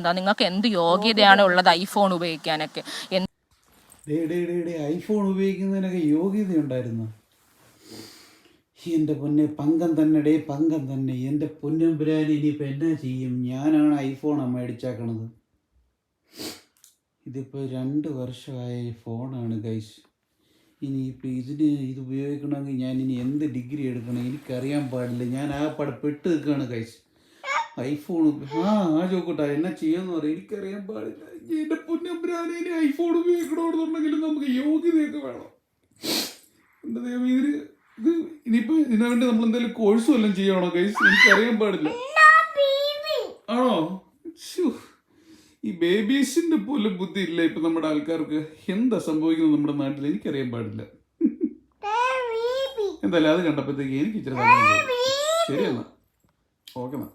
എന്താ? നിങ്ങൾക്ക് എന്ത് യോഗ്യതയാണ് ഉള്ളത് ഐഫോൺ ഉപയോഗിക്കാനൊക്കെ? ഐഫോൺ ഉപയോഗിക്കുന്നതിനൊക്കെ യോഗ്യത ഉണ്ടായിരുന്നു. എൻ്റെ പൊന്നെ പങ്കം തന്നെ പങ്കം തന്നെ. എൻ്റെ പൊന്നമ്പുരാൻ ഇനിയിപ്പോൾ എന്നാ ചെയ്യും? ഞാനാണ് ഐഫോൺ മേടിച്ചാക്കണത്. ഇതിപ്പോൾ 2 വർഷമായ ഫോണാണ് ഗൈസ്. ഇനിയിപ്പോൾ ഇത് ഉപയോഗിക്കണമെങ്കിൽ ഞാൻ ഇനി എന്ത് ഡിഗ്രി എടുക്കണം എനിക്കറിയാൻ പാടില്ല. ഞാൻ ആകപ്പാടെ പെട്ട് നിൽക്കുകയാണ് ഗൈസ്. ഐഫോൺ ചോക്കൂട്ടാ എന്നാ ചെയ്യുമെന്ന് പറയും, എനിക്കറിയാൻ പാടില്ല. എൻ്റെ പൊന്നമ്പുരാനെ ഇനി ഐഫോൺ ഉപയോഗിക്കണമെന്നുണ്ടെങ്കിലും നമുക്ക് യോഗ്യതയൊക്കെ വേണം. എൻ്റെ ദൈവം, ഇനിയിപ്പോൾ ഇതിനു വേണ്ടി നമ്മളെന്തെങ്കിലും കോഴ്സ് വല്ലതും ചെയ്യണോ ഗൈസ്? എനിക്കറിയാൻ പാടില്ല. ആണോ? ഈ ബേബീസിന്റെ പോലും ബുദ്ധി ഇല്ല ഇപ്പൊ നമ്മുടെ ആൾക്കാർക്ക്. എന്താ സംഭവിക്കുന്നത് നമ്മുടെ നാട്ടിൽ എനിക്കറിയാൻ പാടില്ല. എന്തായാലും അത് കണ്ടപ്പോഴത്തേക്ക് എനിക്ക് ഇച്ചിരി ശരിയെന്നാ. ഓക്കെ എന്നാ.